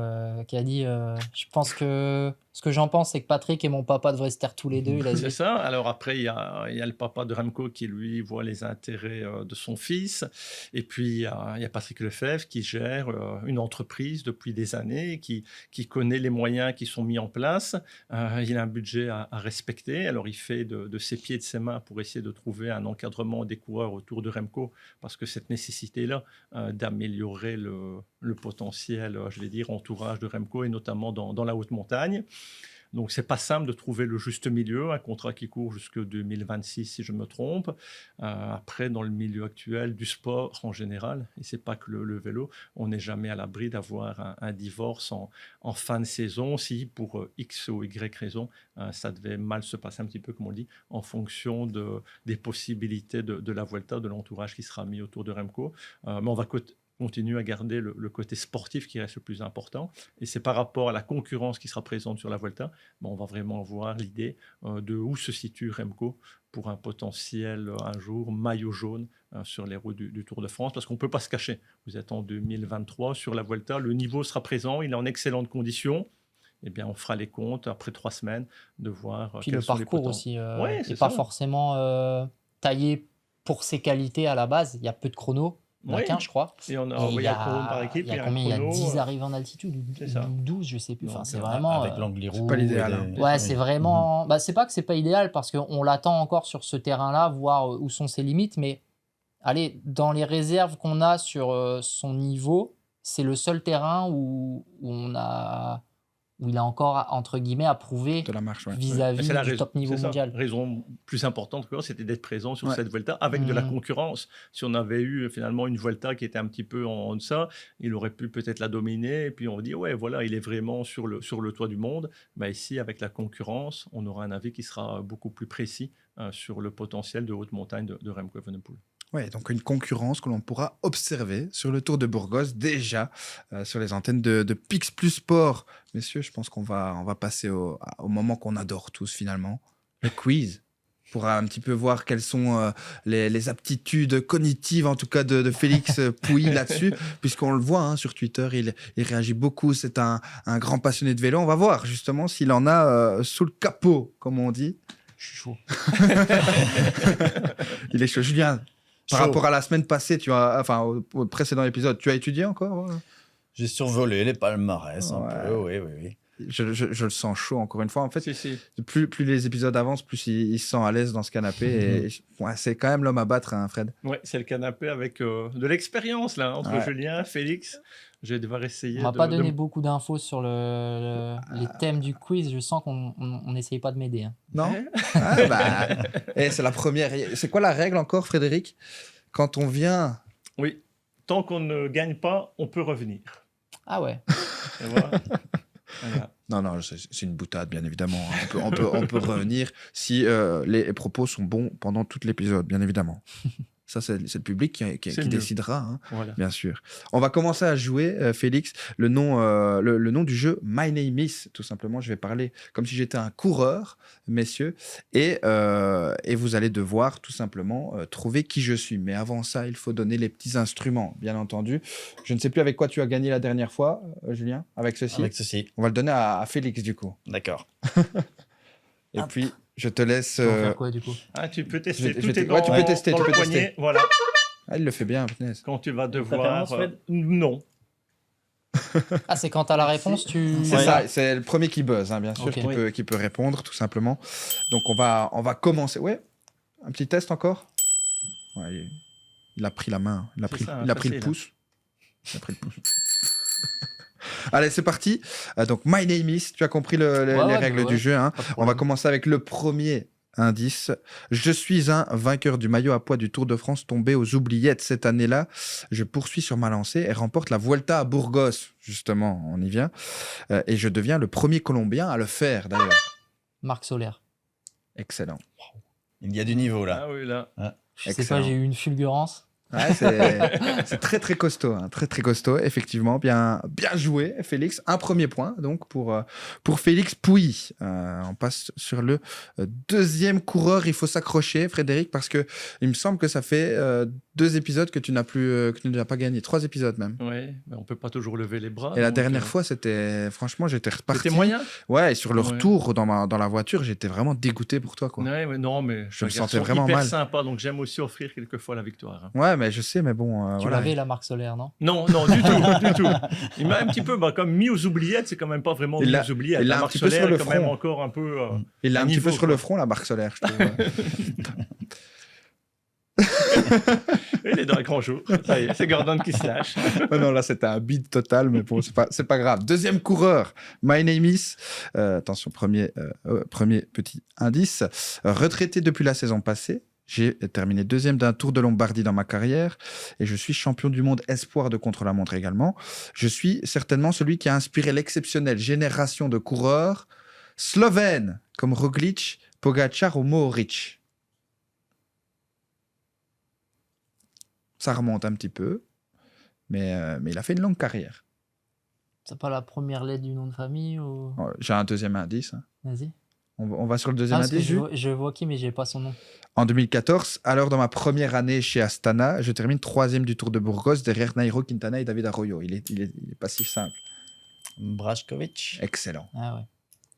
qui a dit je pense que ce que j'en pense, c'est que Patrick et mon papa devraient se taire tous les deux. C'est ça. Alors après, il y a le papa de Remco qui, lui, voit les intérêts de son fils. Et puis, il y a Patrick Lefebvre qui gère une entreprise depuis des années, qui connaît les moyens qui sont mis en place. Il a un budget à respecter. Alors, il fait de ses pieds et de ses mains pour essayer de trouver un encadrement des coureurs autour de Remco, parce que cette nécessité-là d'améliorer le potentiel, je vais dire, entourage de Remco, et notamment dans la haute montagne. Donc, c'est pas simple de trouver le juste milieu, un contrat qui court jusqu'en 2026, si je me trompe. Après, dans le milieu actuel du sport en général, et c'est pas que le vélo, on n'est jamais à l'abri d'avoir un divorce en fin de saison, si pour X ou Y raison, ça devait mal se passer un petit peu, comme on dit, en fonction des possibilités de la Vuelta, de l'entourage qui sera mis autour de Remco. Mais on va continue à garder le côté sportif qui reste le plus important. Et c'est par rapport à la concurrence qui sera présente sur la Vuelta, on va vraiment avoir l'idée de où se situe Remco pour un potentiel, un jour, maillot jaune sur les routes du Tour de France, parce qu'on ne peut pas se cacher. Vous êtes en 2023 sur la Vuelta, le niveau sera présent, il est en excellente condition. Eh bien, on fera les comptes après 3 semaines de voir puis le parcours aussi n'est pas forcément taillé pour ses qualités à la base. Il y a peu de chronos. Il y en a 15, je crois. Et on a envoyé un chrono par équipe. Il y a combien ? Il y a 10 arrivées en altitude ou 12, je ne sais plus. Enfin, c'est vraiment. Avec l'Angliru. C'est pas l'idéal. Ouais, c'est vraiment. C'est pas que c'est pas idéal parce qu'on l'attend encore sur ce terrain-là, voir où sont ses limites. Mais allez, dans les réserves qu'on a sur son niveau, c'est le seul terrain où il a encore, entre guillemets, à prouver de la marche, vis-à-vis du top niveau mondial. La raison plus importante, c'était d'être présent sur cette Vuelta avec de la concurrence. Si on avait eu finalement une Vuelta qui était un petit peu en deçà, il aurait pu peut-être la dominer. Et puis on dit, ouais, voilà, il est vraiment sur le toit du monde. Ici, avec la concurrence, on aura un avis qui sera beaucoup plus précis sur le potentiel de haute montagne de Remco Evenepoel. Oui, donc une concurrence que l'on pourra observer sur le Tour de Burgos, déjà sur les antennes de Pix Plus Sport. Messieurs, je pense qu'on va passer au moment qu'on adore tous finalement, le quiz. Pour un petit peu voir quelles sont les aptitudes cognitives, en tout cas de Félix Pouilly là-dessus, puisqu'on le voit sur Twitter, il réagit beaucoup, c'est un grand passionné de vélo. On va voir justement s'il en a sous le capot, comme on dit. Je suis chaud. Il est chaud. Julien, Par rapport à la semaine passée, au précédent épisode, tu as étudié encore? J'ai survolé les palmarès un Ouais. peu, oui. Je le sens chaud, encore une fois. En fait, Si. plus les épisodes avancent, plus il se sent à l'aise dans ce canapé. Et c'est quand même l'homme à battre, hein, Fred. Ouais, c'est le canapé avec de l'expérience là entre Ouais. Julien, Félix. Je vais devoir essayer. On m'a pas donné beaucoup d'infos sur les thèmes du quiz. Je sens qu'on n'essaye pas de m'aider. Hein. Non? C'est la première. C'est quoi la règle encore, Frédéric? Quand on vient... Oui. Tant qu'on ne gagne pas, on peut revenir. Ah ouais. Et voilà. Voilà. Non, c'est une boutade, bien évidemment. On peut revenir si les propos sont bons pendant tout l'épisode, bien évidemment. Ça, c'est le public qui mieux. décidera, hein, Voilà. bien sûr. On va commencer à jouer, Félix. Le nom du jeu, My Name Is, tout simplement. Je vais parler comme si j'étais un coureur, messieurs. Et vous allez devoir, tout simplement, trouver qui je suis. Mais avant ça, il faut donner les petits instruments, bien entendu. Je ne sais plus avec quoi tu as gagné la dernière fois, Julien. Avec ceci. Avec ceci, On va le donner à Félix, du coup. d'accord. Et puis, je te laisse... On va faire quoi du coup? Ah, tu peux tester. Je Tout vais- est ouais, tu peux tester, dans tu le peux poignet. tester. Voilà. Ah, il le fait bien, punaise. Quand tu vas devoir. préférence, Fred Non. Ah, c'est quand t'as la réponse, tu. C'est ça, c'est le premier qui buzz, hein, bien sûr, Ok. qui peut répondre, tout simplement. Donc, on va commencer. Ouais, un petit test encore. Ouais, il a pris la main, il a C'est pris, ça, il a pris le facile. pouce. Il a pris le pouce. Allez, c'est parti. Donc, My Name Is, tu as compris les Ouais, règles ouais. du jeu. Hein. Pas de On va problème. commencer avec le premier indice. Je suis un vainqueur du maillot à poids du Tour de France tombé aux oubliettes cette année-là. Je poursuis sur ma lancée et remporte la Vuelta à Burgos, justement, on y vient. Et je deviens le premier Colombien à le faire, d'ailleurs. Marc Solaire. Excellent. Il y a du niveau là. Ah oui, là. Je sais Excellent. pas, j'ai eu une fulgurance. Ouais, c'est très très costaud, hein, très très costaud, effectivement. Bien joué, Félix. Un premier point donc pour Félix Pouilly. On passe sur le deuxième coureur. Il faut s'accrocher, Frédéric, parce que il me semble que ça fait 2 épisodes que tu n'as pas gagné, 3 épisodes même. Oui, mais on peut pas toujours lever les bras. Et la donc, dernière fois, franchement, j'étais reparti. C'était moyen. Ouais, et sur le Ouais. retour dans la voiture, j'étais vraiment dégoûté pour toi, quoi. Ouais, mais non, mais Je me suis un sentais garçon vraiment hyper mal. sympa, donc j'aime aussi offrir quelquefois la victoire. Hein. Ouais, mais je sais, mais bon, Tu voilà. l'avais la Marc Solaire, non? Non, du tout, du tout. Il m'a un petit peu, comme mis aux oubliettes, c'est quand même pas vraiment Il mis l'a- aux oubliettes. il l'a La un Marc petit peu sur Solaire le est quand même front. encore un peu. Il l'a un un petit peu niveau, sur le quoi. front, la marque solaire, je trouve. Il est dans le grand jour. Ça y est, c'est Gordon qui se lâche. Oh non, là, c'était un bide total, mais bon, c'est pas grave. Deuxième coureur, My Name Is. Attention, premier petit indice. Retraité depuis la saison passée, j'ai terminé 2e d'un Tour de Lombardie dans ma carrière et je suis champion du monde espoir de contre-la-montre également. Je suis certainement celui qui a inspiré l'exceptionnelle génération de coureurs slovènes comme Roglic, Pogačar ou Mohoric. Ça remonte un petit peu, mais il a fait une longue carrière. C'est pas la première lettre du nom de famille ou... J'ai un deuxième indice. Hein. Vas-y. On va sur le Ah, deuxième parce que indice. Jules. je vois qui, mais j'ai pas son nom. En 2014, alors dans ma première année chez Astana, je termine 3e du Tour de Burgos derrière Nairo Quintana et David Arroyo. Il est pas si simple. Brajkovic. Excellent. Ah ouais.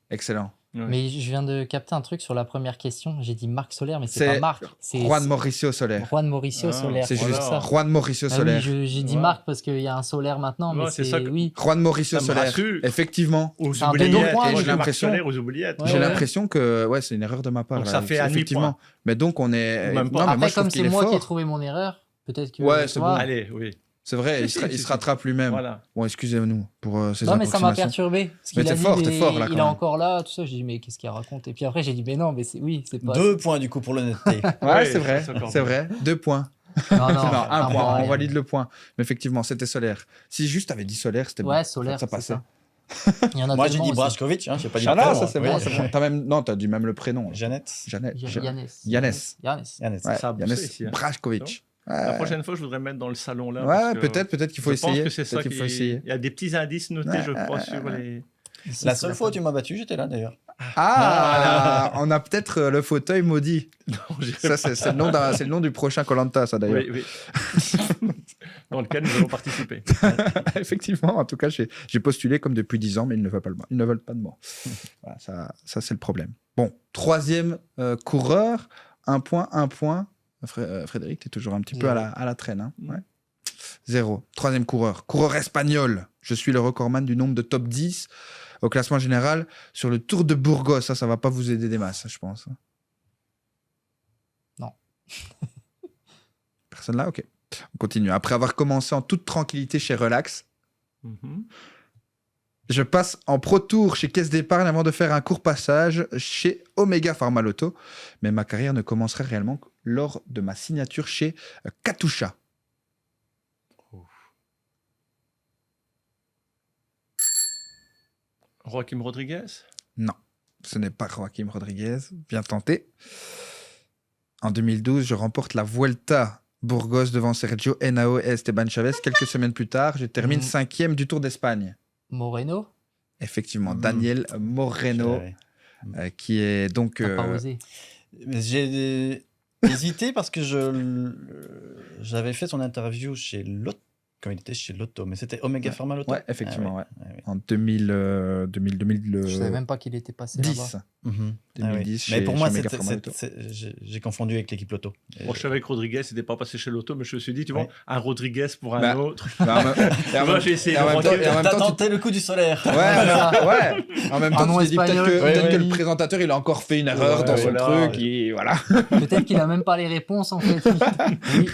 Excellent. Ouais. Mais je viens de capter un truc sur la première question. J'ai dit Marc Solaire, mais c'est C'est pas Marc. C'est Juan Mauricio Soler. Juan Mauricio Ah, Solaire. C'est voilà. juste ça. Juan Mauricio Ah Soler. oui, j'ai dit Ouais. Marc parce qu'il y a un Solaire maintenant, Ouais, mais c'est c'est... ça que- Oui. Juan Mauricio Ça me Soler. rassure. Effectivement. Aux C'est un oubliettes. demi-point, Et j'ai j'ai l'impression. l'impression. Aux oubliettes. J'ai Ouais. l'impression que c'est une erreur de ma part. Donc là. ça fait un effectivement. Mais donc on est. Ou même pas. Non, mais Après, moi, je trouve comme qu'il c'est est moi qui ai fort. trouvé mon erreur, peut-être que... Ouais, tu c'est vois. bon. Allez, oui. C'est vrai, Si, il si, se si. rattrape lui-même. Voilà. Bon, excusez-nous pour ces Non, mais ça m'a approximations. perturbé. Parce Mais qu'il a t'es dit, fort, mais t'es fort, là, quand il est même. encore là, tout ça. J'ai dit, mais qu'est-ce qu'il raconte? Et puis après, j'ai dit, mais non, mais oui, c'est pas... 2 points du coup pour l'honnêteté. Ouais, Ouais, c'est vrai, c'est encore c'est bon. vrai. 2 points. Non, non, Non, un point, on rien. valide le point. Mais effectivement, c'était Solaire. Si juste t'avais dit Solaire, c'était Ouais, bon. Solaire, ça c'est passait. ça. Il y en a Moi j'ai tellement dit aussi. Brajkovic, hein, j'ai pas dit Ah le non, prénom, ça c'est hein. bon, Oui. c'est bon. T'as dit même le prénom. Jeannette. Jeannette. Yannès. Yannès. Yannès. Jeannette. Ouais, Ça a bossé Yannès ici, hein. Brajkovic. La Ouais, prochaine fois, je voudrais mettre dans le salon là. ouais, parce que peut-être qu'il faut je essayer. pense que c'est ça Peut-être qu'il faut essayer. Il y a des petits indices notés, je crois, sur les. Ici, La c'est seule fois où tu m'as battu, j'étais là d'ailleurs. Ah, on a peut-être le fauteuil maudit. Non, j'ai- Ça, c'est le nom du prochain Koh-Lanta, ça d'ailleurs. Oui, oui. Dans lequel nous allons participer. Effectivement, en tout cas, j'ai postulé comme depuis 10 ans, mais ils ne veulent pas de moi. Voilà, ça c'est le problème. Bon, 3e coureur, un point. Frédéric, tu es toujours un petit peu à la traîne. Hein. Ouais. 0. Troisième coureur. Coureur espagnol. Je suis le recordman du nombre de top 10 au classement général sur le Tour de Burgos. Ça va pas vous aider des masses, je pense. Non. Personne là? Ok. On continue. Après avoir commencé en toute tranquillité chez Relax, je passe en Pro Tour chez Caisse d'Épargne avant de faire un court passage chez Omega Pharma Lotto. Mais ma carrière ne commencerait réellement que lors de ma signature chez Katusha. Joaquim Rodriguez? Non, ce n'est pas Joaquim Rodriguez. Bien tenté. En 2012, je remporte la Vuelta Burgos devant Sergio Henao et Esteban Chavez. Quelques semaines plus tard, je termine 5e du Tour d'Espagne. Moreno? Effectivement, Daniel Moreno, qui est donc... T'as pas osé. J'ai hésité parce que j'avais fait son interview chez Lotto, quand il était chez Lotto, mais c'était Omega Pharma Lotto. Ouais, effectivement, ouais. En 2000, Je savais même pas qu'il était passé là-bas. 2010 mais pour moi, Omega Pharma Lotto. j'ai confondu avec l'équipe Lotto. Moi, je savais que Rodriguez n'était pas passé chez Lotto, mais je me suis dit, tu vois, Ouais. un Rodriguez pour un autre. Moi, j'ai essayé de en même temps, T'as tenté le coup du solaire. Ouais. En même Un temps, nom tu te dis peut-être espagnol. peut-être que Oui. le présentateur, il a encore fait une erreur dans son voilà. truc. Et voilà. Peut-être qu'il a même pas les réponses en fait. Oui.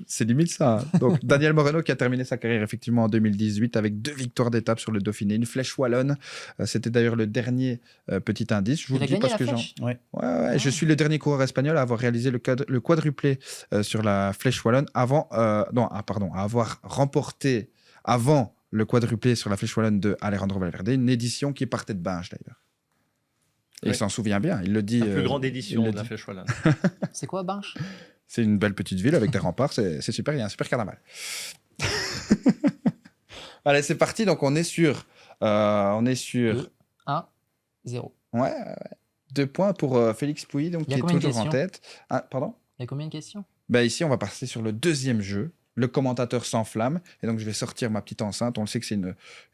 C'est limite ça. Donc, Daniel Moreno qui a terminé sa carrière effectivement en 2018 avec 2 victoires d'étape sur le Dauphiné, une flèche wallonne. C'était d'ailleurs le dernier petit indice. Je vous Il le a dis gagné parce la que flèche. Ouais, je suis le dernier coureur espagnol à avoir réalisé le quadruplé sur la flèche wallonne à avoir remporté avant le quadruplé sur la flèche wallonne de Alejandro Valverde, une édition qui partait de Binge d'ailleurs. Et il s'en souvient bien, il le dit. La plus grande édition il le de la dit. Flèche Wallonne. C'est quoi, Binche? C'est une belle petite ville avec des remparts, c'est super, il y a un super carnaval. Allez, c'est parti, donc on est sur 1, 0. Ouais. 2 points pour Félix Pouilly, donc Il y a qui est combien de toujours en questions tête. Ah, pardon? Il y a combien de questions? Ici, on va passer sur le deuxième jeu. Le commentateur s'enflamme. Et donc, je vais sortir ma petite enceinte. On le sait que c'est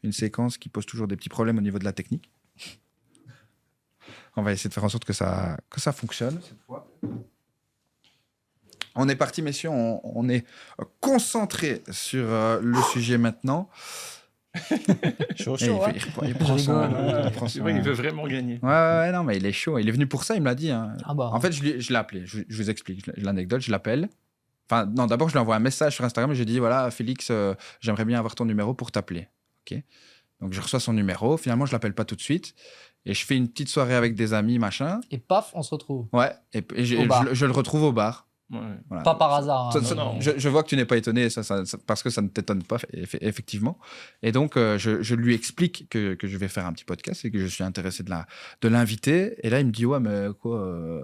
une séquence qui pose toujours des petits problèmes au niveau de la technique. On va essayer de faire en sorte que ça fonctionne cette fois. On est parti, messieurs. On est concentré sur le sujet maintenant. Chaud, Et hein. il prend son... C'est vrai, il veut vraiment gagner. Ouais, non, mais il est chaud. Il est venu pour ça, il me l'a dit. Hein. Ah bah. En fait, je l'ai appelé. Je vous explique l'anecdote. Je l'appelle. Enfin, non, d'abord, je lui envoie un message sur Instagram et je lui dis voilà, Félix, j'aimerais bien avoir ton numéro pour t'appeler. Ok. Donc, je reçois son numéro. Finalement, je l'appelle pas tout de suite. Et je fais une petite soirée avec des amis, machin. Et paf, on se retrouve. Ouais. Et Au bar. je le retrouve au bar. Ouais. Voilà. Pas par hasard. hein, non. Je vois que tu n'es pas étonné, parce que ça ne t'étonne pas, effectivement. Et donc, je lui explique que je vais faire un petit podcast et que je suis intéressé de l'inviter. Et là, il me dit, ouais, mais quoi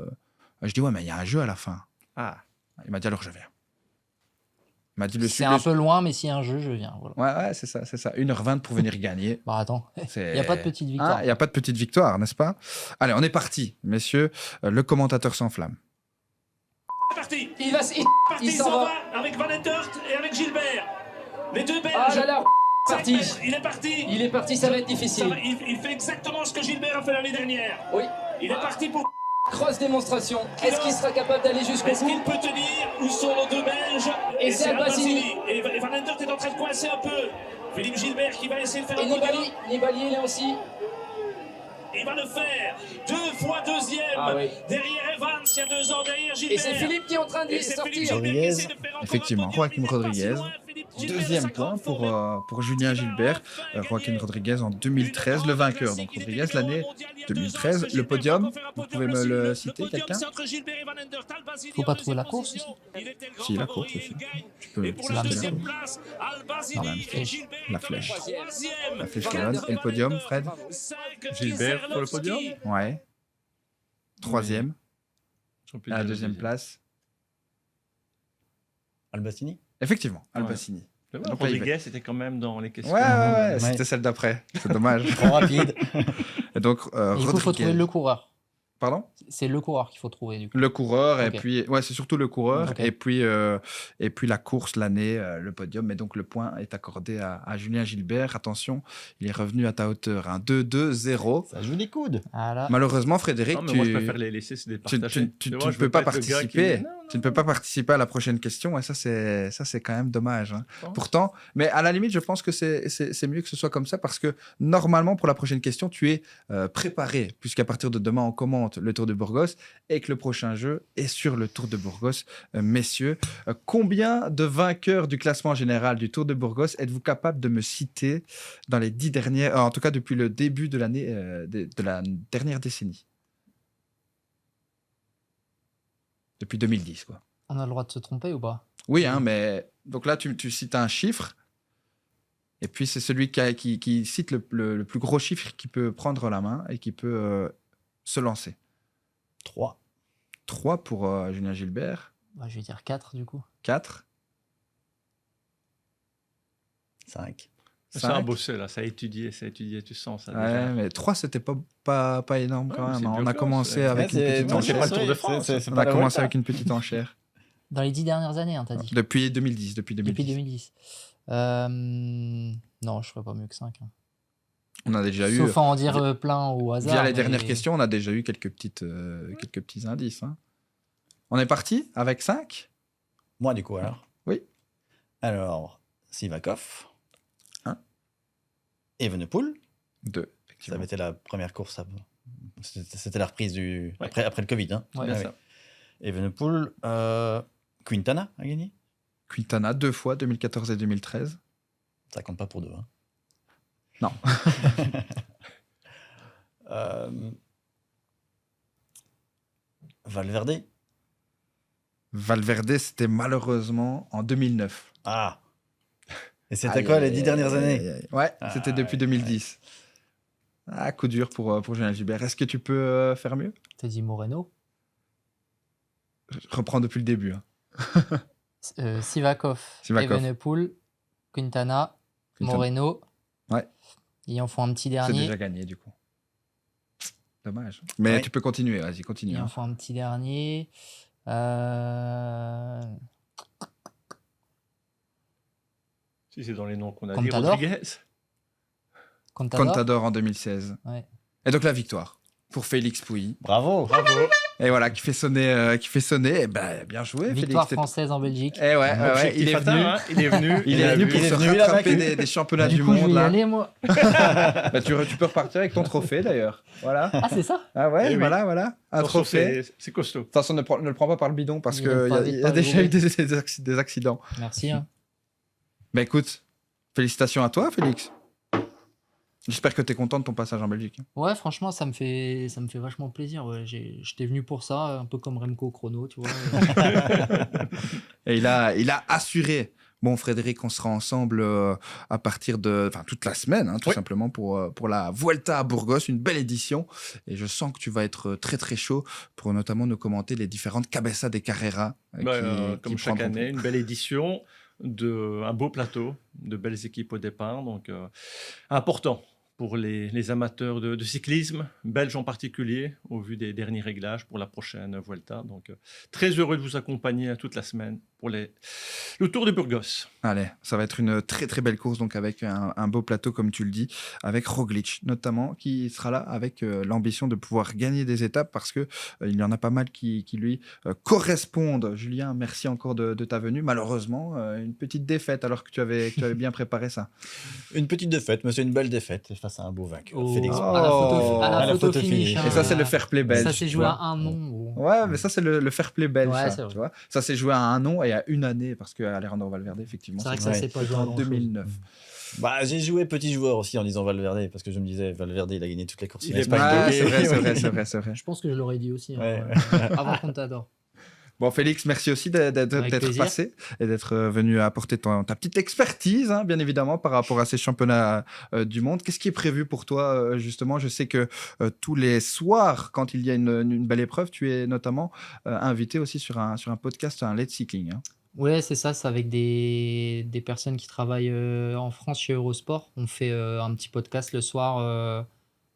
Je dis, ouais, mais il y a un jeu à la fin. Ah. Il m'a dit, alors je viens. Il m'a dit, C'est un peu loin, mais s'il y a un jeu, je viens. Voilà. Ouais, c'est ça. 1h20 pour venir gagner. Bah attends, il Il n'y a pas de petite victoire. Il n'y a pas de petite victoire, n'est-ce pas? Allez, on est parti, messieurs. Le commentateur s'enflamme. Parti. Il s'en va. Avec Van Endert et avec Gilbert. Les deux Belges. Ah là là, parti. Il est parti. Il est parti, ça va être difficile. Il fait exactement ce que Gilbert a fait l'année dernière. Oui. Il est parti pour... Cross démonstration. Est-ce qu'il sera capable d'aller jusqu'au Est-ce bout? qu'il peut tenir? Où sont nos deux Belges? Et c'est Albacini. Et Van Endert est en train de coincer un peu. Philippe Gilbert qui va essayer de faire Et un podium. Nibali est là aussi. Il va le faire. 2 fois deuxième. Ah oui. Derrière Evans, il y a 2 ans. Derrière Gilbert. Et c'est Philippe qui est en train de Et c'est Philippe sortir. Gilbert qui essaie de faire encore Effectivement, un podium. Joaquim Rodriguez. Deuxième point pour pour Julien Gilbert. Joaquim Rodriguez en 2013, le vainqueur. Donc Rodriguez, l'année 2013. Le podium, vous pouvez me le citer, quelqu'un? Faut pas trouver la course aussi. Si, la course aussi. Tu peux Et pour c'est la la deuxième deuxième. place, Non, la Albazini et flèche. Gilbert. La flèche. Troisième. La flèche wallonne. Et le podium, Fred? Gilbert sur le podium. Ouais. Troisième. À la deuxième place. Albacini. Effectivement, Ouais. Albacini. Donc, Donc là, il Rodriguez était quand même dans les questions. Ouais, Ouais. c'était celle d'après. C'est dommage. Trop rapide. Et donc, Il faut trouver Rodriguez. le coureur. Pardon? C'est le coureur qu'il faut trouver, du coup. Le coureur, Ok. et puis... Ouais, c'est surtout le coureur, Ok. et puis la course, l'année, le podium. Mais donc, le point est accordé à Julien Gilbert. Attention, il est revenu à ta hauteur. 2-2-0. Ça joue les coudes. Voilà. Malheureusement, Frédéric, Non, mais moi, je préfère les laisser se départager. tu Mais ne moi, je peux veux pas être le gars qui- participer. Non, Tu ne peux pas participer à la prochaine question, et ça, c'est quand même dommage. Hein. non. Pourtant, mais à la limite, je pense que c'est mieux que ce soit comme ça, parce que normalement, pour la prochaine question, tu es préparé, puisqu'à partir de demain, on commente le Tour de Burgos, et que le prochain jeu est sur le Tour de Burgos. Messieurs, combien de vainqueurs du classement général du Tour de Burgos êtes-vous capable de me citer dans les 10 dernières, en tout cas depuis le début de l'année, de la dernière décennie? Depuis 2010, quoi. On a le droit de se tromper ou pas? Oui, hein, mais donc là, tu cites un chiffre, et puis c'est celui qui cite le plus gros chiffre qui peut prendre la main et qui peut se lancer. 3. 3 pour Julien Gilbert, Bah, je vais dire 4, du coup. 4, 5. C'est un 5. bossé, là. Ça a étudié, tu sens ça. Ouais, déjà. mais 3, c'était pas énorme quand Ouais, même. c'est hein. On bien a classe, commencé ouais. avec une petite moi, c'est enchère. pas le Tour de France. On a commencé avec une petite enchère. Dans les 10 dernières années, hein, t'as dit. Depuis 2010. Depuis Depuis 2010. 2010. Non, je ferais pas mieux que 5. On a déjà eu, Sauf à en dire plein au hasard. via les mais- dernières questions, on a déjà eu quelques petits indices. Hein. On est parti avec 5. Moi, du coup, alors. Oui. Alors, Sivakov. Un. Evenepoel. 2. Ça avait été la première course. C'était la reprise Ouais. après le Covid. Hein. Ouais. Bien Ah ça. oui. Evenepoel. Quintana a gagné. Quintana, 2 fois, 2014 et 2013. Ça compte pas pour 2. Hein. Non. Valverde. Valverde, c'était malheureusement en 2009. Ah. Et c'était quoi les 10 dernières années? Ouais, Ah, c'était depuis 2010. Ah, coup dur pour Julien Gilbert. Est-ce que tu peux faire mieux? T'as dit Moreno. Je reprends depuis le début. Hein. Sivakov. Sivakov. Evenepoel. Quintana. Quintana. Moreno. Ouais. Il en faut un petit C'est dernier. déjà gagné, du coup. Dommage. Mais Ouais. tu peux continuer, vas-y, continue. Il en hein. faut un petit dernier. Si c'est dans les noms qu'on a dit, Contador. Rodriguez. Contador. Contador en 2016. Ouais. Et donc la victoire pour Félix Pouilly. Bravo. Et voilà, qui fait sonner. Et ben, bien joué, Victoire Félix. française en Belgique. Eh ouais, il est Objectif venu. atteint, hein. Il est venu. Il est venu vu. pour Il est se venu, il a rattraper vaincu. des championnats Du du coup, je vais monde. y Là. aller, moi. Bah, tu peux repartir avec ton trophée d'ailleurs. Voilà. Ah, c'est ça? Ah ouais, Eh oui. voilà. Un Attention, trophée. c'est costaud. De toute façon, ne le prends pas par le bidon parce Il qu'il aime pas y vite a par le déjà eu bourreau. des accidents. Merci. Hein. Bah écoute, félicitations à toi, Félix. J'espère que tu es content de ton passage en Belgique. Ouais, franchement, ça me fait vachement plaisir. Ouais. J'étais venu pour ça, un peu comme Remco Chrono, tu vois. Et il a assuré. Bon, Frédéric, on sera ensemble à partir de toute la semaine, hein, tout Oui. simplement, pour la Vuelta à Burgos, une belle édition. Et je sens que tu vas être très, très chaud pour notamment nous commenter les différentes Cabezas de Carrera. Comme chaque année, une belle édition, un beau plateau, de belles équipes au départ. Donc, important pour les amateurs de cyclisme, belges en particulier, au vu des derniers réglages pour la prochaine Vuelta. Donc, très heureux de vous accompagner toute la semaine pour le Tour de Burgos. Allez, ça va être une très très belle course, donc avec un beau plateau, comme tu le dis, avec Roglic notamment, qui sera là avec l'ambition de pouvoir gagner des étapes, parce que il y en a pas mal qui lui correspondent. Julien, merci encore de ta venue. Malheureusement, une petite défaite, alors que tu avais bien préparé ça. Une petite défaite, mais c'est une belle défaite face à un beau vainqueur. Oh. Félix. À la photo finish. Et ça, c'est le fair play belge. Ça s'est tu joué vois. à un nom. Ouais, mais ça, c'est le fair play belge. Ouais, ça, c'est vrai. tu vois. Ça s'est joué à un an et à une année, parce que Alejandro Valverde, effectivement, C'est vrai que Ouais. ça s'est pas joué à en grand-chose. 2009. Bah, j'ai joué petit joueur aussi en disant Valverde, parce que je me disais, Valverde, il a gagné toutes les courses. Il en est Espagne. Ouais, Donc, c'est vrai. Je pense que je l'aurais dit aussi. hein, Ouais. Avant Contador. Bon, Félix, merci aussi d'être plaisir. passé et d'être venu apporter ta petite expertise, hein, bien évidemment, par rapport à ces championnats du monde. Qu'est-ce qui est prévu pour toi, justement? Je sais que tous les soirs, quand il y a une belle épreuve, tu es notamment invité aussi sur un podcast, un Let's Cycling. Hein. Ouais, c'est ça. C'est avec des personnes qui travaillent en France chez Eurosport. On fait un petit podcast le soir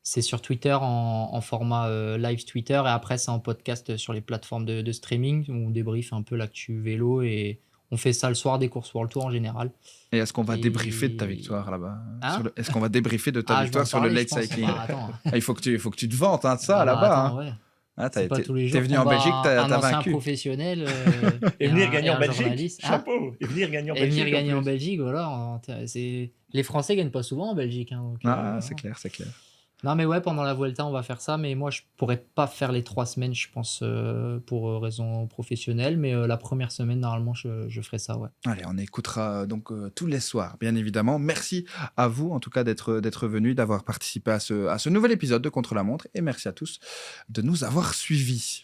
C'est sur Twitter en format live Twitter et après c'est en podcast sur les plateformes de streaming où on débriefe un peu l'actu vélo et on fait ça le soir des courses World Tour en général. Et est-ce qu'on va débriefer de ta victoire là-bas Est-ce qu'on va débriefer de ta victoire sur le late cycling? Il faut que tu te vantes de ça là-bas. Ouais. T'es venu venu en Belgique, t'as vaincu. Un ancien professionnel et venir gagner en Belgique. Journaliste. Chapeau. Et venir gagner en Et Belgique. venir gagner en Belgique, voilà. Les Français gagnent pas souvent en Belgique. Donc, c'est clair, c'est clair. Non, mais ouais, pendant la Vuelta, on va faire ça. Mais moi, je pourrais pas faire les 3 semaines, je pense, pour raison professionnelle. Mais la première semaine, normalement, je ferai ça, ouais. Allez, on écoutera donc tous les soirs, bien évidemment. Merci à vous, en tout cas, d'être venus, d'avoir participé à ce nouvel épisode de Contre la montre. Et merci à tous de nous avoir suivis.